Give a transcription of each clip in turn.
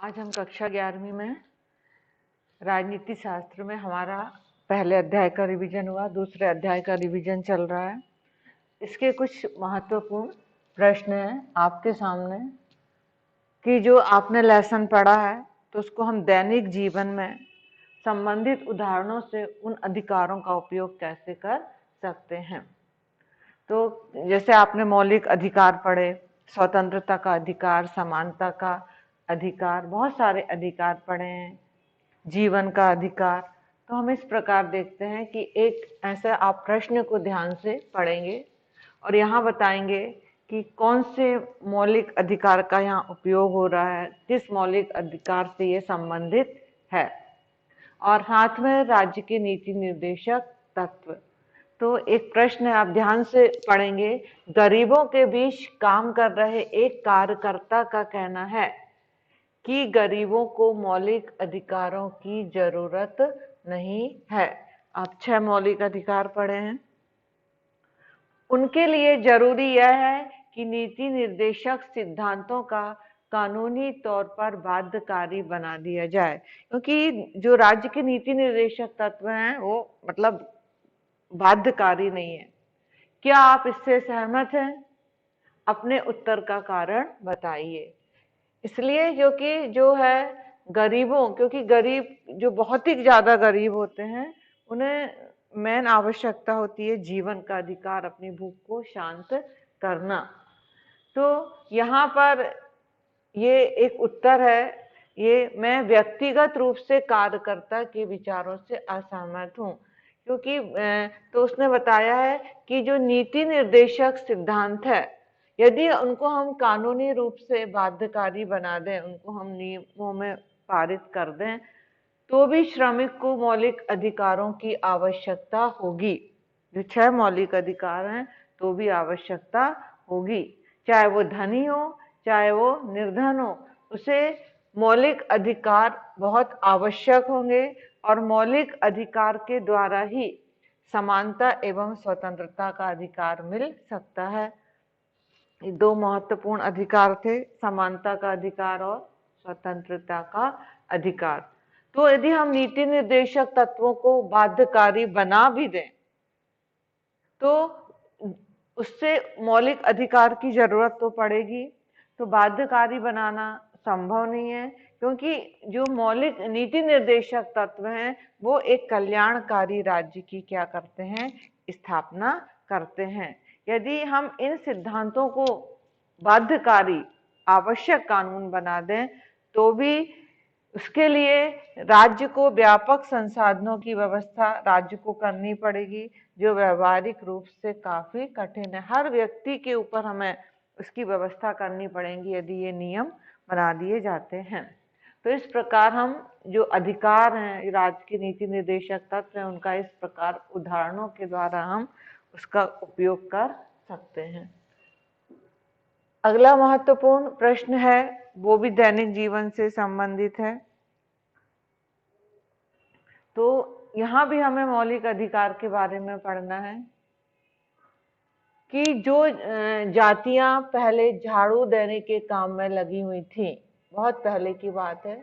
आज हम कक्षा 11वीं में राजनीति शास्त्र में हमारा पहले अध्याय का रिवीजन हुआ, दूसरे अध्याय का रिवीजन चल रहा है। इसके कुछ महत्वपूर्ण प्रश्न हैं आपके सामने कि जो आपने लेसन पढ़ा है तो उसको हम दैनिक जीवन में संबंधित उदाहरणों से उन अधिकारों का उपयोग कैसे कर सकते हैं। तो जैसे आपने मौलिक अधिकार पढ़े, स्वतंत्रता का अधिकार, समानता का अधिकार, बहुत सारे अधिकार पढ़े हैं, जीवन का अधिकार। तो हम इस प्रकार देखते हैं कि एक ऐसा आप प्रश्न को ध्यान से पढ़ेंगे और यहाँ बताएंगे कि कौन से मौलिक अधिकार का यहाँ उपयोग हो रहा है, किस मौलिक अधिकार से ये संबंधित है। और साथ में राज्य के नीति निर्देशक तत्व। तो एक प्रश्न है, आप ध्यान से पढ़ेंगे। गरीबों के बीच काम कर रहे एक कार्यकर्ता का कहना है कि गरीबों को मौलिक अधिकारों की जरूरत नहीं है। आप 6 मौलिक अधिकार पढ़े हैं। उनके लिए जरूरी यह है कि नीति निर्देशक सिद्धांतों का कानूनी तौर पर बाध्यकारी बना दिया जाए, क्योंकि जो राज्य के नीति निर्देशक तत्व हैं वो मतलब बाध्यकारी नहीं है। क्या आप इससे सहमत हैं? अपने उत्तर का कारण बताइए। इसलिए क्योंकि जो है गरीबों, क्योंकि गरीब जो बहुत ही ज्यादा गरीब होते हैं उन्हें मेन आवश्यकता होती है जीवन का अधिकार, अपनी भूख को शांत करना। तो यहाँ पर ये एक उत्तर है। ये मैं व्यक्तिगत रूप से कार्यकर्ता के विचारों से असहमत हूँ, क्योंकि तो उसने बताया है कि जो नीति निर्देशक सिद्धांत है, यदि उनको हम कानूनी रूप से बाध्यकारी बना दें, उनको हम नियमों में पारित कर दें, तो भी श्रमिक को मौलिक अधिकारों की आवश्यकता होगी। जो 6 मौलिक अधिकार हैं तो भी आवश्यकता होगी, चाहे वो धनी हो चाहे वो निर्धन हो, उसे मौलिक अधिकार बहुत आवश्यक होंगे और मौलिक अधिकार के द्वारा ही समानता एवं स्वतंत्रता का अधिकार मिल सकता है। ये 2 महत्वपूर्ण अधिकार थे, समानता का अधिकार और स्वतंत्रता का अधिकार। तो यदि हम नीति निर्देशक तत्वों को बाध्यकारी बना भी दें तो उससे मौलिक अधिकार की जरूरत तो पड़ेगी। तो बाध्यकारी बनाना संभव नहीं है, क्योंकि जो मौलिक नीति निर्देशक तत्व हैं वो एक कल्याणकारी राज्य की क्या करते हैं, स्थापना करते हैं। यदि हम इन सिद्धांतों को बाध्यकारी आवश्यक कानून बना दें तो भी उसके लिए राज्य को व्यापक संसाधनों की व्यवस्था राज्य को करनी पड़ेगी, जो व्यवहारिक रूप से काफी कठिन है। हर व्यक्ति के ऊपर हमें उसकी व्यवस्था करनी पड़ेगी यदि ये नियम बना दिए जाते हैं। तो इस प्रकार हम जो अधिकार हैं राज्य के नीति निर्देशक तत्व हैं, उनका इस प्रकार उदाहरणों के द्वारा हम उसका उपयोग कर सकते हैं। अगला महत्वपूर्ण प्रश्न है, वो भी दैनिक जीवन से संबंधित है। तो यहाँ भी हमें मौलिक अधिकार के बारे में पढ़ना है कि जो जातियां पहले झाड़ू देने के काम में लगी हुई थी, बहुत पहले की बात है,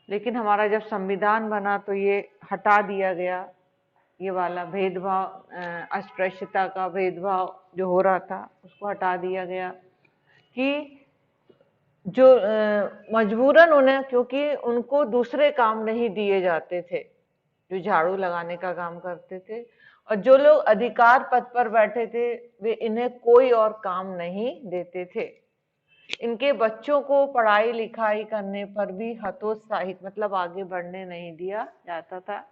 लेकिन हमारा जब संविधान बना तो ये हटा दिया गया, ये वाला भेदभाव, अस्पृश्यता का भेदभाव जो हो रहा था उसको हटा दिया गया कि जो मजबूरन उन्हें, क्योंकि उनको दूसरे काम नहीं दिए जाते थे जो झाड़ू लगाने का काम करते थे, और जो लोग अधिकार पद पर बैठे थे वे इन्हें कोई और काम नहीं देते थे। इनके बच्चों को पढ़ाई लिखाई करने पर भी हतोत्साहित मतलब आगे बढ़ने नहीं दिया जाता था।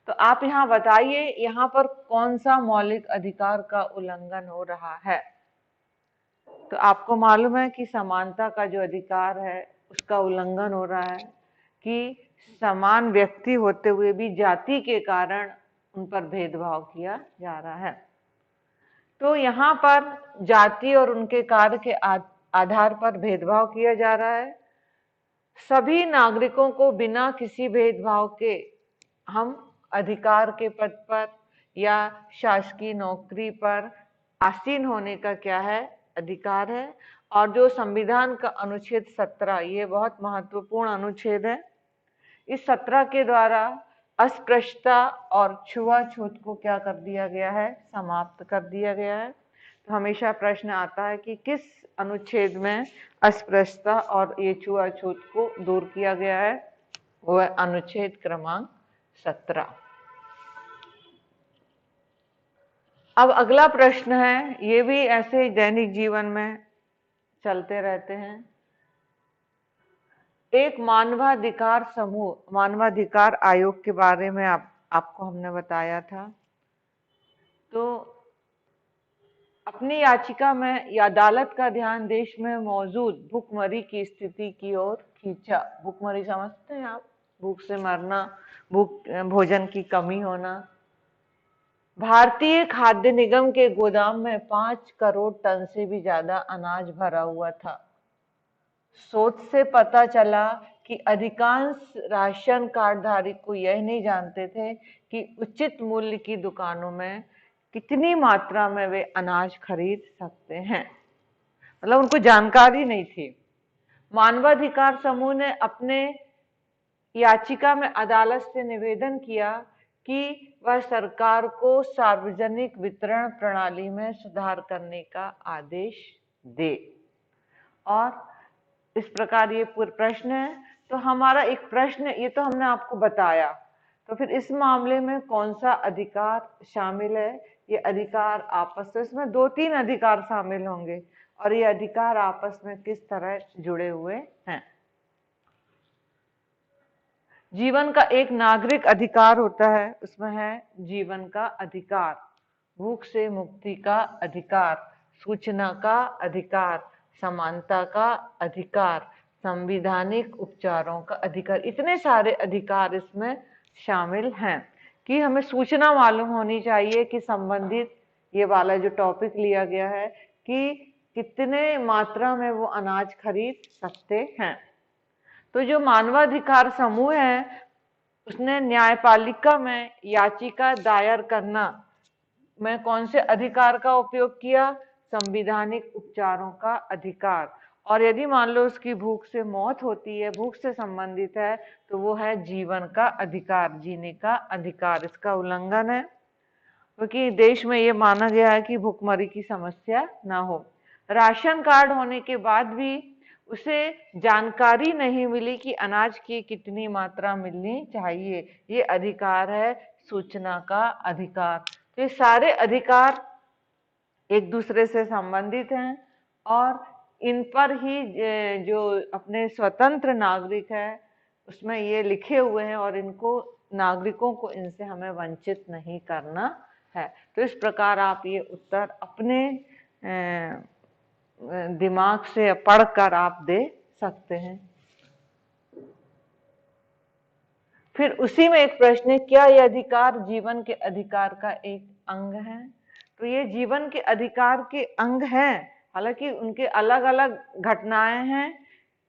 तो आप यहाँ बताइए यहाँ पर कौन सा मौलिक अधिकार का उल्लंघन हो रहा है। तो आपको मालूम है कि समानता का जो अधिकार है उसका उल्लंघन हो रहा है कि समान व्यक्ति होते हुए भी जाति के कारण उन पर भेदभाव किया जा रहा है। तो यहाँ पर जाति और उनके कार्य के आधार पर भेदभाव किया जा रहा है। सभी नागरिकों को बिना किसी भेदभाव के हम अधिकार के पद पर या शासकीय नौकरी पर आसीन होने का क्या है, अधिकार है। और जो संविधान का अनुच्छेद 17, ये बहुत महत्वपूर्ण अनुच्छेद है। इस 17 के द्वारा अस्पृश्यता और छुआछूत को क्या कर दिया गया है, समाप्त कर दिया गया है। तो हमेशा प्रश्न आता है कि किस अनुच्छेद में अस्पृश्यता और ये छुआछूत को दूर किया गया है, वो है अनुच्छेद क्रमांक 17। अब अगला प्रश्न है, ये भी ऐसे दैनिक जीवन में चलते रहते हैं। एक मानवाधिकार समूह, मानवाधिकार आयोग के बारे में आपको हमने बताया था। तो अपनी याचिका में यह अदालत का ध्यान देश में मौजूद भूखमरी की स्थिति की ओर खींचा। भूखमरी समझते हैं आप? भूख से मरना, भोजन की कमी होना। भारतीय खाद्य निगम के गोदाम में 5 करोड़ टन से भी ज्यादा अनाज भरा हुआ था। शोध से पता चला कि अधिकांश राशन कार्डधारी को यह नहीं जानते थे कि उचित मूल्य की दुकानों में कितनी मात्रा में वे अनाज खरीद सकते हैं, मतलब उनको जानकारी नहीं थी। मानवाधिकार समूह ने अपने याचिका में अदालत से निवेदन किया कि वह सरकार को सार्वजनिक वितरण प्रणाली में सुधार करने का आदेश दे। और इस प्रकार ये प्रश्न है। तो हमारा एक प्रश्न, ये तो हमने आपको बताया। तो फिर इस मामले में कौन सा अधिकार शामिल है? ये अधिकार आपस में, इसमें 2-3 अधिकार शामिल होंगे और ये अधिकार आपस में किस तरह जुड़े हुए हैं। जीवन का एक नागरिक अधिकार होता है, उसमें है जीवन का अधिकार, भूख से मुक्ति का अधिकार, सूचना का अधिकार, समानता का अधिकार, संवैधानिक उपचारों का अधिकार। इतने सारे अधिकार इसमें शामिल हैं कि हमें सूचना मालूम होनी चाहिए कि संबंधित ये वाला जो टॉपिक लिया गया है कि कितने मात्रा में वो अनाज खरीद सकते हैं। तो जो मानवाधिकार समूह है उसने न्यायपालिका में याचिका दायर करना में कौन से अधिकार का उपयोग किया? संवैधानिक उपचारों का अधिकार। और यदि मान लो उसकी भूख से मौत होती है, भूख से संबंधित है, तो वो है जीवन का अधिकार, जीने का अधिकार। इसका उल्लंघन है क्योंकि देश में ये माना गया है कि भूखमरी की समस्या ना हो। राशन कार्ड होने के बाद भी उसे जानकारी नहीं मिली कि अनाज की कितनी मात्रा मिलनी चाहिए। ये अधिकार है सूचना का अधिकार। तो ये सारे अधिकार एक दूसरे से संबंधित हैं और इन पर ही जो अपने स्वतंत्र नागरिक है उसमें ये लिखे हुए हैं और इनको नागरिकों को इनसे हमें वंचित नहीं करना है। तो इस प्रकार आप ये उत्तर अपने दिमाग से पढ़कर आप दे सकते हैं। फिर उसी में एक प्रश्न है, क्या यह अधिकार जीवन के अधिकार का एक अंग है? तो ये जीवन के अधिकार के अंग हैं, हालांकि उनके अलग अलग घटनाएं हैं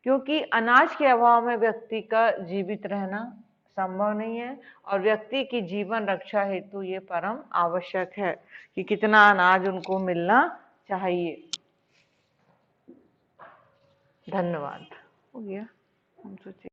क्योंकि अनाज के अभाव में व्यक्ति का जीवित रहना संभव नहीं है और व्यक्ति की जीवन रक्षा हेतु ये परम आवश्यक है कि कितना अनाज उनको मिलना चाहिए। धन्यवाद। हो गया, हम सोचे